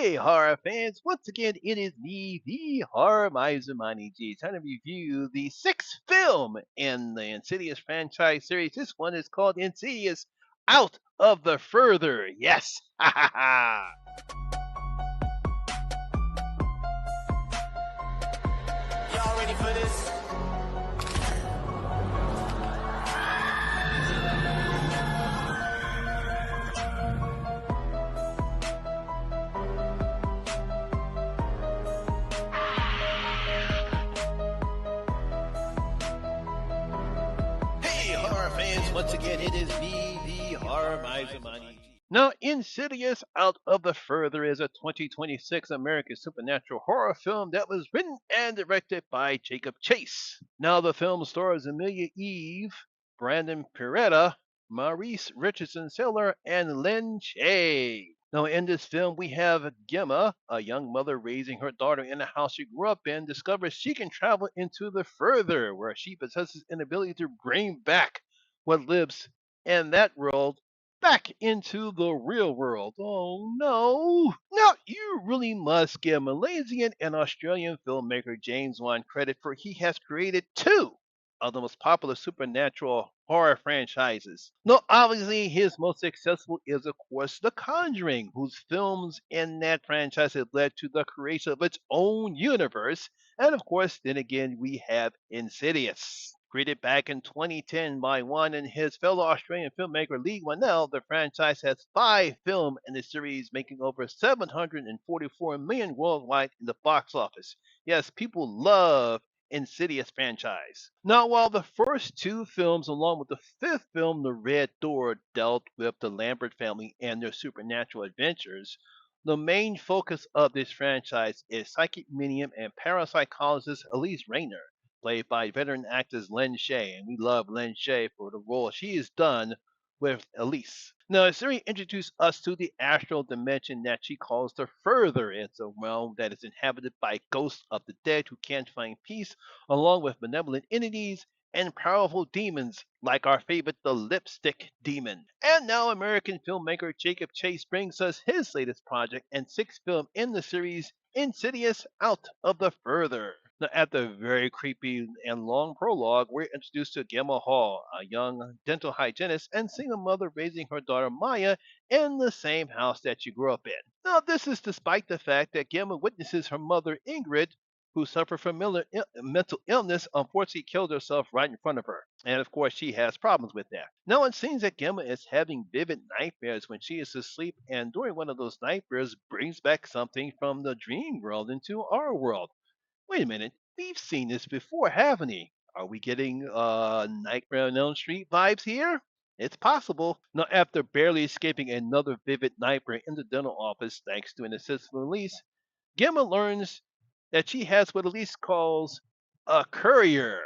Hey, horror fans! Once again, it is me, the Horror Miser Money G, trying to review the sixth film in the Insidious franchise series. This one is called Insidious Out of the Further. Yes! Ha ha ha! Y'all ready for this? Hey, horror fans! Once again, it is me, the Horror Miser Money G. Now, Insidious Out of the Further is a 2026 American supernatural horror film that was written and directed by Jacob Chase. Now, the film stars Amelia Eve, Brandon Peretta, Maurice Richardson Saylor, and Lynn Shay. Now, in this film, we have Gemma, a young mother raising her daughter in the house she grew up in, discovers she can travel into the further, where she possesses an ability to bring back what lives in that world back into the real world. Oh no! Now, you really must give Malaysian and Australian filmmaker James Wan credit for he has created two of the most popular supernatural horror franchises. Now, obviously, his most successful is, of course, The Conjuring, whose films in that franchise have led to the creation of its own universe. And of course, then again, we have Insidious. Created back in 2010 by Wan and his fellow Australian filmmaker Lee Wanell, the franchise has five films in the series, making over 744 million worldwide in the box office. Yes, people love Insidious franchise. Now, while the first two films, along with the fifth film, The Red Door, dealt with the Lambert family and their supernatural adventures, the main focus of this franchise is psychic medium and parapsychologist Elise Rayner, played by veteran actress Lynn Shay, and we love Lynn Shay for the role she has done with Elise. Now, the series introduced us to the astral dimension that she calls the Further. It's a realm that is inhabited by ghosts of the dead who can't find peace, along with benevolent entities and powerful demons like our favorite, the Lipstick Demon. And now, American filmmaker Jacob Chase brings us his latest project and sixth film in the series, Insidious Out of the Further. Now, after a very creepy and long prologue, we're introduced to Gemma Hall, a young dental hygienist and single mother raising her daughter Maya in the same house that she grew up in. Now, this is despite the fact that Gemma witnesses her mother Ingrid, who suffered from mental illness, unfortunately killed herself right in front of her. And of course, she has problems with that. Now, it seems that Gemma is having vivid nightmares when she is asleep, and during one of those nightmares, brings back something from the dream world into our world. Wait a minute, we've seen this before, haven't we? Are we getting Nightmare on Elm Street vibes here? It's possible. Now, after barely escaping another vivid nightmare in the dental office thanks to an assistant release, Gemma learns that she has what Elise calls a courier,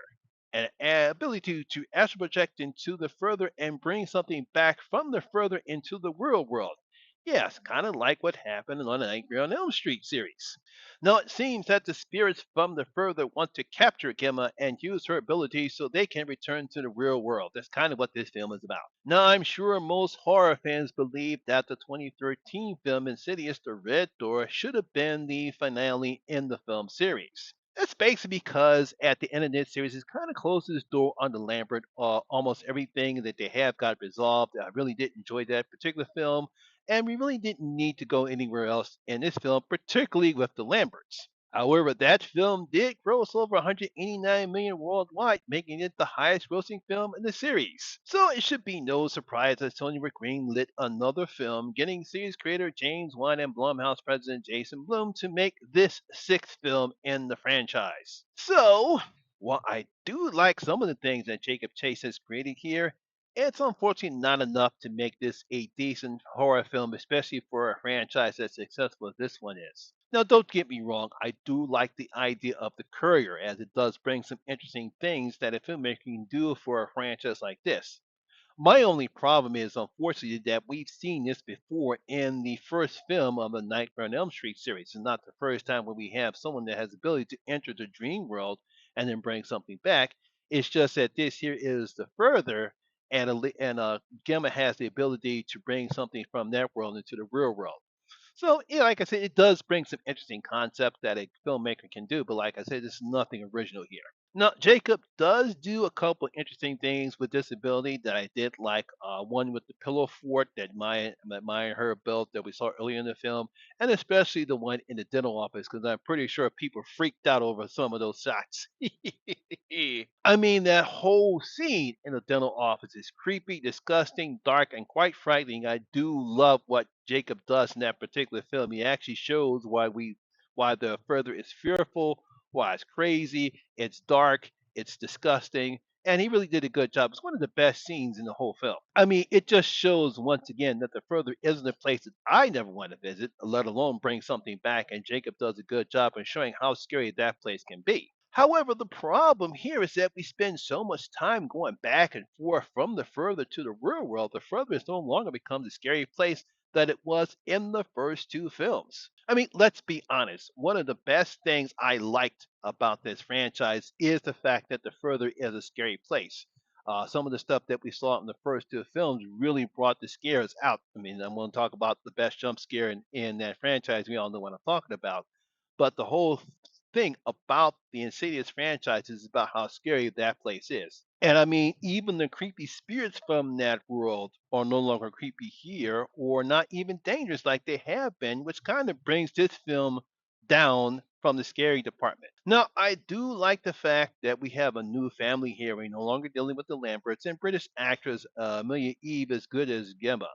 an ability to astral project into the further and bring something back from the further into the real world. Yes, kind of like what happened on the Nightmare on Elm Street series. Now, it seems that the spirits from the further want to capture Gemma and use her ability so they can return to the real world. That's kind of what this film is about. Now, I'm sure most horror fans believe that the 2013 film Insidious The Red Door should have been the finale in the film series. That's basically because at the end of this series, it kind of closes the door on the Lambert. Almost everything that they have got resolved. I really did enjoy that particular film, and we really didn't need to go anywhere else in this film, particularly with the Lamberts. However, that film did gross over 189 million worldwide, making it the highest grossing film in the series. So it should be no surprise that Sony greenlit another film, getting series creator James Wan and Blumhouse president Jason Blum to make this sixth film in the franchise. So, while I do like some of the things that Jacob Chase has created here, it's unfortunately not enough to make this a decent horror film, especially for a franchise as successful as this one is. Now, don't get me wrong, I do like the idea of the courier, as it does bring some interesting things that a filmmaker can do for a franchise like this. My only problem is, unfortunately, that we've seen this before in the first film of the Nightmare on Elm Street series. It's not the first time when we have someone that has the ability to enter the dream world and then bring something back. It's just that this here is the further, and Gemma has the ability to bring something from that world into the real world. So, yeah, like I said, it does bring some interesting concepts that a filmmaker can do, but like I said, there's nothing original here. Now, Jacob does do a couple interesting things with disability that I did like. One with the pillow fort that Maya and her built that we saw earlier in the film, and especially the one in the dental office because I'm pretty sure people freaked out over some of those shots. I mean, that whole scene in the dental office is creepy, disgusting, dark, and quite frightening. I do love what Jacob does in that particular film. He actually shows why the further is fearful, why it's crazy, it's dark, it's disgusting, and he really did a good job. It's one of the best scenes in the whole film. I mean, it just shows once again that the further isn't a place that I never want to visit, let alone bring something back, and Jacob does a good job in showing how scary that place can be. However, the problem here is that we spend so much time going back and forth from the further to the real world. The further has no longer become the scary place that it was in the first two films. I mean, let's be honest. One of the best things I liked about this franchise is the fact that the further is a scary place. Some of the stuff that we saw in the first two films really brought the scares out. I mean, I'm going to talk about the best jump scare in that franchise. We all know what I'm talking about. But the whole thing about the Insidious franchise is about how scary that place is. And I mean, even the creepy spirits from that world are no longer creepy here or not even dangerous like they have been, which kind of brings this film down from the scary department. Now, I do like the fact that we have a new family here. We're no longer dealing with the Lamberts, and British actress Amelia Eve is good as Gemma.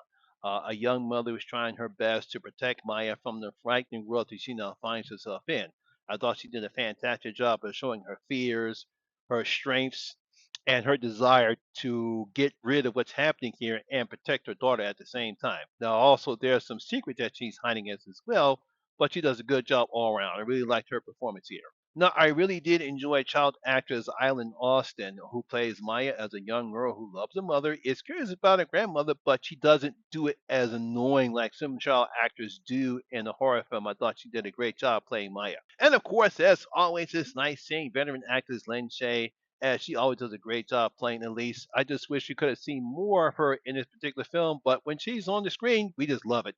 A young mother who's trying her best to protect Maya from the frightening world that she now finds herself in. I thought she did a fantastic job of showing her fears, her strengths, and her desire to get rid of what's happening here and protect her daughter at the same time. Now, also, there's some secret that she's hiding as well, but she does a good job all around. I really liked her performance here. Now, I really did enjoy child actress Eileen Austin, who plays Maya as a young girl who loves her mother, is curious about her grandmother, but she doesn't do it as annoying like some child actors do in a horror film. I thought she did a great job playing Maya. And of course, as always, it's nice seeing veteran actress Lynn Shay, as she always does a great job playing Elise. I just wish we could have seen more of her in this particular film, but when she's on the screen, we just love it.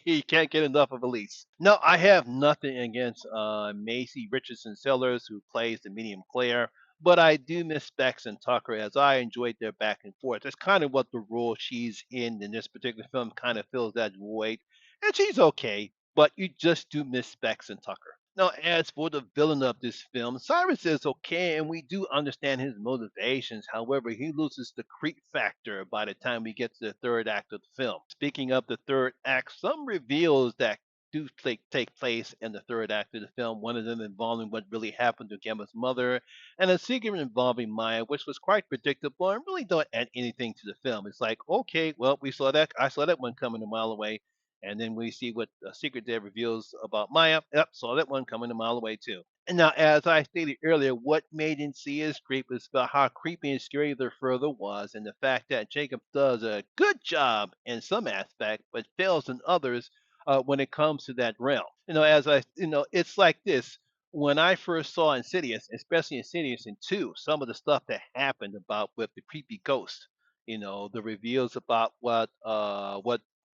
You can't get enough of Elise. No, I have nothing against Macy Richardson Sellers, who plays the medium Claire, but I do miss Bex and Tucker as I enjoyed their back and forth. That's kind of what the role she's in this particular film kind of fills that void. And she's okay, but you just do miss Bex and Tucker. Now, as for the villain of this film, Cyrus is okay, and we do understand his motivations. However, he loses the creep factor by the time we get to the third act of the film. Speaking of the third act, some reveals that do take place in the third act of the film, one of them involving what really happened to Gemma's mother, and a secret involving Maya, which was quite predictable and really don't add anything to the film. It's like, okay, well, I saw that one coming a mile away. And then we see what Secret Dev reveals about Maya. Yep, saw that one coming a mile away too. And now, as I stated earlier, what made Insidious creep is about how creepy and scary their further was, and the fact that Jacob does a good job in some aspect, but fails in others when it comes to that realm. It's like this. When I first saw Insidious, especially Insidious in 2, some of the stuff that happened about with the creepy ghost, the reveals about what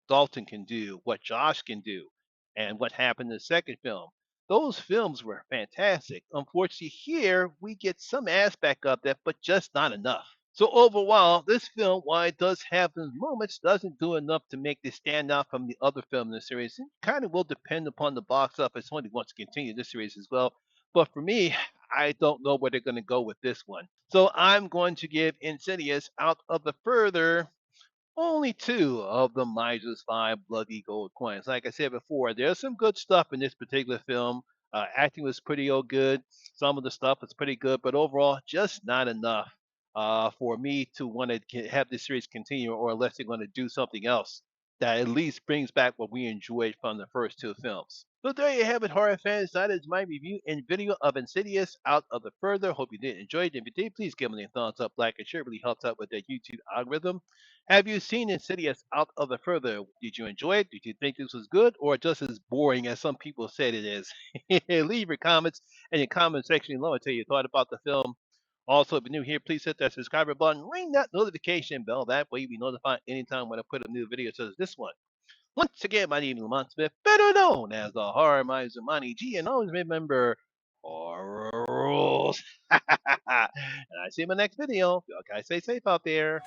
Dalton can do, what Josh can do, and what happened in the second film. Those films were fantastic. Unfortunately, here we get some aspect of that, but just not enough. So overall, this film, while it does have those moments, doesn't do enough to make this stand out from the other film in the series. It kind of will depend upon the box office when they want to continue this series as well. But for me, I don't know where they're going to go with this one. So I'm going to give Insidious Out of the Further only two of the miser's five bloody gold coins. Like I said before, there's some good stuff in this particular film. Acting was pretty good. Some of the stuff was pretty good, but overall, just not enough for me to want to have this series continue, or unless they're going to do something else that at least brings back what we enjoyed from the first two films. So there you have it, horror fans. That is my review and video of Insidious Out of the Further. Hope you did enjoy it. If you did, please give me a thumbs up, like, and share. It really helps out with the YouTube algorithm. Have you seen Insidious Out of the Further? Did you enjoy it? Did you think this was good or just as boring as some people said it is? Leave your comments in the comment section below and tell your thought about the film. Also, if you're new here, please hit that subscribe button, ring that notification bell. That way you'll be notified anytime when I put a new video such as this one. Once again, my name is Lamont Smith, better known as the Horror Mizumani G, and always remember horror rules. And I see you in my next video. You guys stay safe out there.